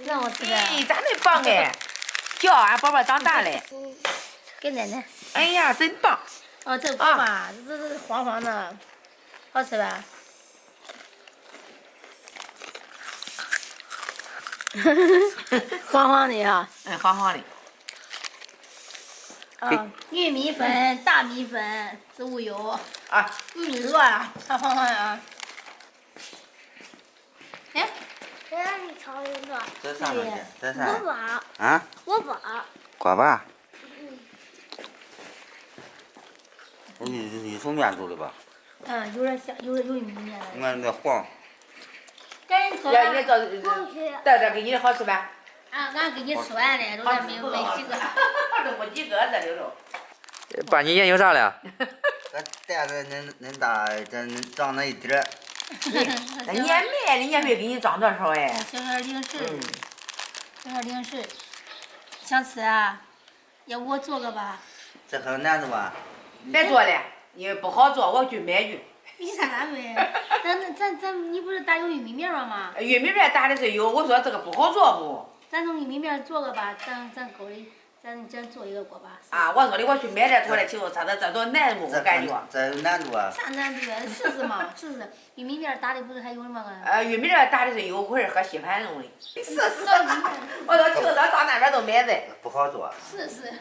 让我吃的。哎，咋那棒哎！叫俺宝宝长大了。给奶奶。哎呀，真棒！哦，这锅巴，这黄黄的，好吃吧？黄黄的呀。嗯，黄黄的。啊，玉米粉、大米粉、植物油啊，玉米热啊，它黄黄呀。哎，谁让你瞧人的？这上面去，这上锅巴。啊？锅巴。锅巴。有什么面做的吧？嗯，有点像，有玉米面的。你看那黄。赶紧吃。呀，你这带这给你的好吃吧？啊，俺给你吃完了，都没几个。都没几个这里头。爸，你研究啥了？咱带个恁大，咱长那一点儿。那你也卖，人家会给你装多少哎？小点零食，小点零食，想吃啊？要不我做个吧？这很难做吧？别做了，你不好做，我去买去。你啥买？咱，你不是打有玉米面了吗？玉米面打的是有，我说这个不好做不？咱用玉米面做个吧，咱沟里，咱做一个锅巴。啊，我说的我去买点做来起手吃的，这多难不？我感觉。这有难度啊。啥难度啊？试试嘛，试试。玉米面打的不是还有什么个？玉米面打的是有，我是和稀饭弄的。试试。我到青岛到那边都买的。不好做。试试。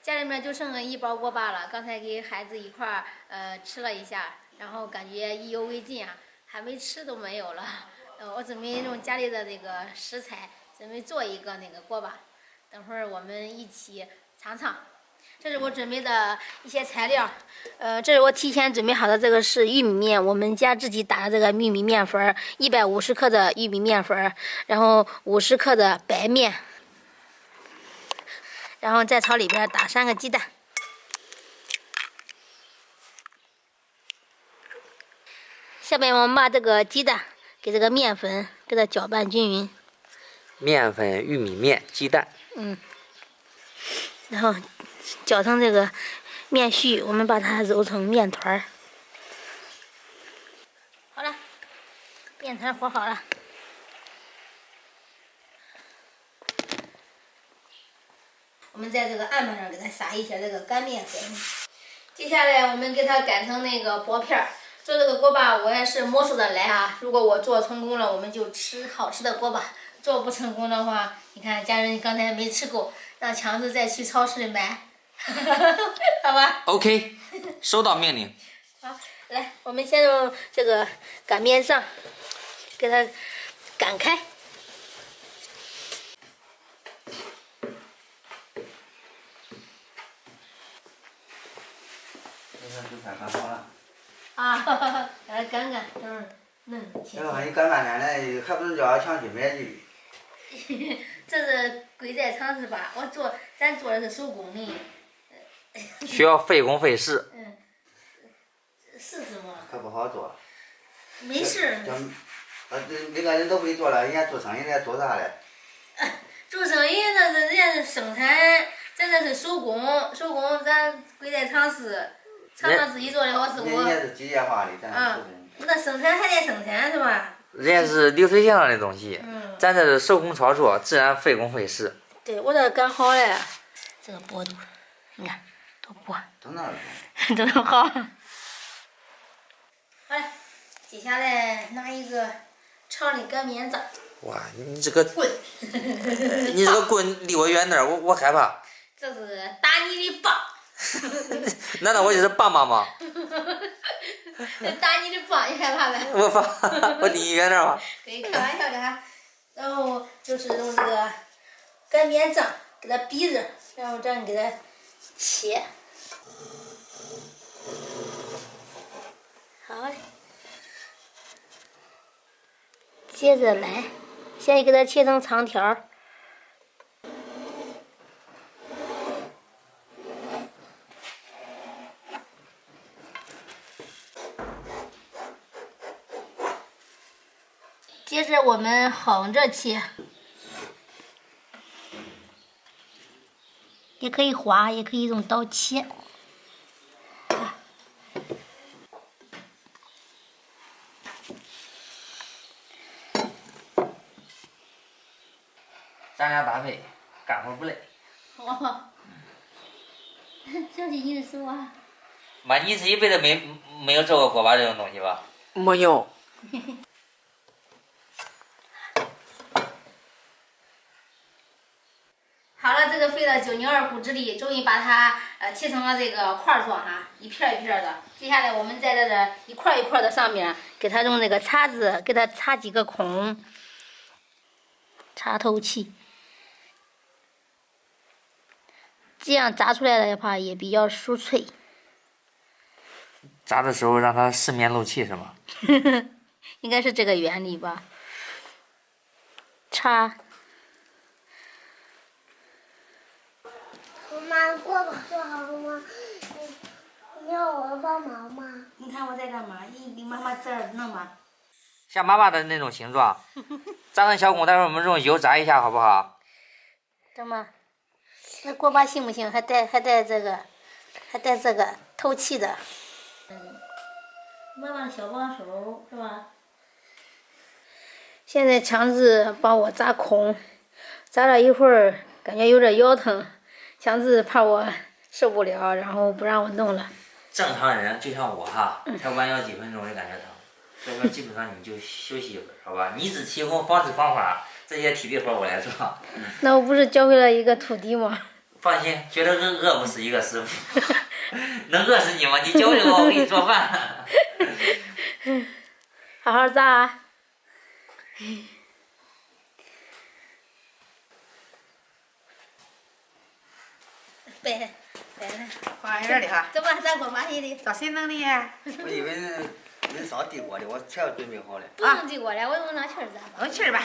家里面就剩一包锅巴了，刚才给孩子一块儿吃了一下，然后感觉意犹未尽啊，还没吃都没有了。我准备用家里的这个食材，准备做一个那个锅巴，等会儿我们一起尝尝。这是我准备的一些材料，这是我提前准备好的，这个是玉米面，我们家自己打的这个玉米面粉，150克的玉米面粉，然后50克的白面。然后在炒里边打3个鸡蛋，下面我们把这个鸡蛋给这个面粉给它搅拌均匀。面粉、玉米面、鸡蛋。然后搅成这个面絮，我们把它揉成面团儿。好了，面团和好了。我们在这个案板上给它撒一些这个干面粉，接下来我们给它擀成那个薄片儿。做这个锅巴我也是摸索的来啊，如果我做成功了，我们就吃好吃的锅巴；做不成功的话，你看家人刚才没吃够，让强子再去超市买，好吧 OK， 收到命令。好，来，我们先用这个擀面杖给它擀开。啊，给它擀擀，嫩。这玩意擀半天了，还不是叫强去买去？这是贵在尝试吧？咱做的是手工的。需要费工费时。试试嘛。可不好做。没事。那个人都会做了，人家做生意的做啥嘞？做生意那是人家是生产，咱这是手工，咱贵在尝试。尝尝自己做的好吃不？人家是机械化的，咱是手工。那生产还得生产是吧？人家是流水线上的东西，咱这是手工操作，自然费工费时。对，我这擀好了，这个薄度，你看多薄。都那儿。都能好。好嘞，接下来拿一个长的擀面杖。哇，你这个棍，你这个棍离我远点，我害怕。这是打你的棒。难道我就是棒棒吗？打你的棒，你害怕没？我怕，我离你远点吧。可以开玩笑的哈。然后就是用这个擀面杖给它逼着，然后这样给它切。好嘞。接着来，先给它切成长条。接着我们横着切，也可以划，也可以用刀切。咱俩搭配，干活不累。哦，小心你的手啊！妈，你是一辈子没有做过锅巴这种东西吧？没有。好了，这个费了9牛2虎之力，终于把它切成了这个块状哈，一片一片的。接下来我们在这一块一块的上面，给它用那个叉子给它插几个孔，插透气。这样炸出来的话也比较酥脆。炸的时候让它四面漏气是吗？应该是这个原理吧。插。妈，锅巴做好了吗？你要我帮忙吗？你看我在干嘛？你给妈妈这儿弄吧。像妈妈的那种形状，炸成小孔，待会儿我们用油炸一下，好不好？怎么？那锅巴行不行？还带这个，还带这个透气的。妈妈的小帮手是吧？现在强制帮我扎孔，扎了一会儿，感觉有点腰疼，强制怕我受不了，然后不让我弄了。正常人就像我哈，才弯腰几分钟就感觉疼，所以说基本上你就休息一会儿，好吧？你只提供方式方法，这些体力活我来做。那我不是教会了一个徒弟吗？放心，觉得饿不死一个师傅，能饿死你吗？你教教我，我给你做饭。好好扎啊！摆放眼的哈。怎么咱锅巴里的？找谁弄的呀？我以为恁烧地锅的，我菜都准备好了。不用地锅了，我用那气儿扎。弄气儿吧。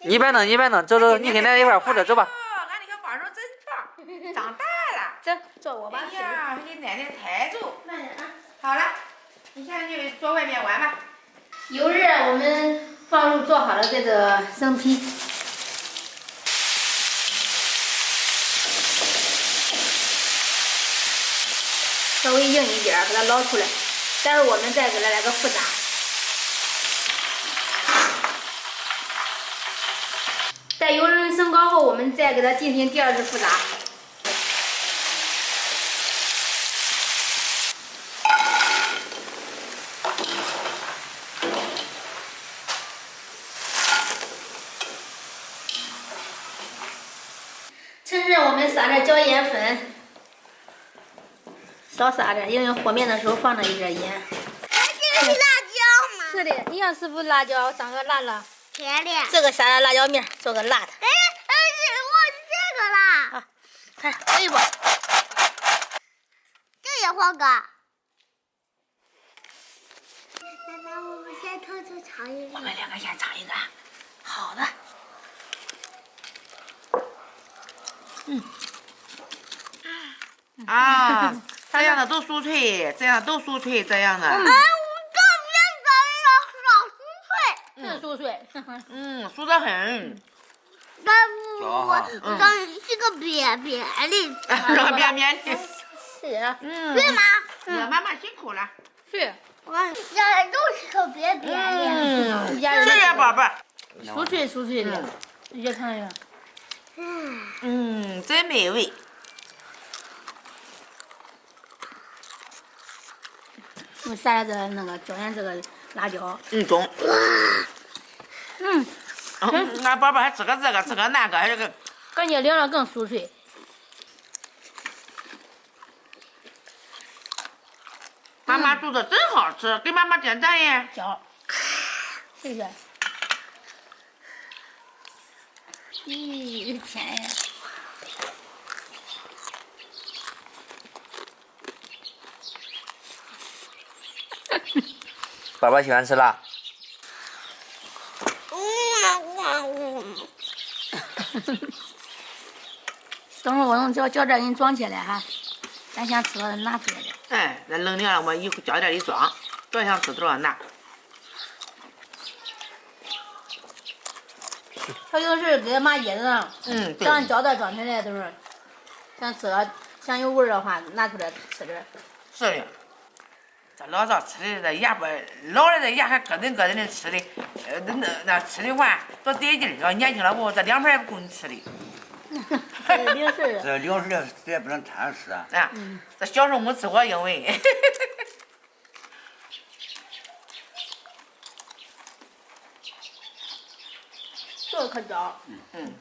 你别弄，你别弄，走走，你跟奶奶一块儿扶着走吧。哦，俺那个帮手真棒，长大了。走，坐我吧。哎呀，给奶奶抬住。慢点啊。好了，你现在就坐外面玩吧。油热，我们放入做好了这个生坯，稍微硬一点儿，把它捞出来。待会儿我们再给它来个复炸。待油温升高后，我们再给它进行第2次复炸。趁热我们撒点椒盐粉，少撒点，因为和面的时候放了一点盐。这个是辣椒吗？是的，你要是不辣椒，长个辣了。甜的。这个撒点辣椒面，做个辣的。我这个啦。啊，看可以不？这也换个。奶奶，我们先偷偷尝一个。我们2个先尝一个。好的。啊，这样的都酥脆，这样都酥脆，这样的。哎，我这边的老酥脆。是酥脆。酥得很。我刚是个扁扁的。这个扁扁的。是啊。对吗？妈妈辛苦了。是。我看家里都是个扁扁的。是呀，宝贝儿。酥脆酥脆的，你再看一看。真美味。我撒点那个椒盐这个辣椒。中。俺宝贝儿还吃个这个，吃个那个，还有个。感觉凉了更酥脆。妈妈做的真好吃，给妈妈点赞耶！小，谢谢。咦，甜呀！宝宝喜欢吃辣。等会儿我用胶带给你装起来哈，咱想吃了拿出来的。哎，那冷凉了，我一胶带里装，多想吃多少拿。他有时给他妈椰子上，对。当胶带装起来都是，想吃了想有味儿的话拿出来吃点。是的。这老早吃的这牙不老了，这牙还咯噔咯噔的吃的，那吃的话多得劲儿。要年轻了不，这2盘也不够你吃的。零食。这零食这也不能贪吃啊。啊，这小时候没吃过，因为。这可早。嗯。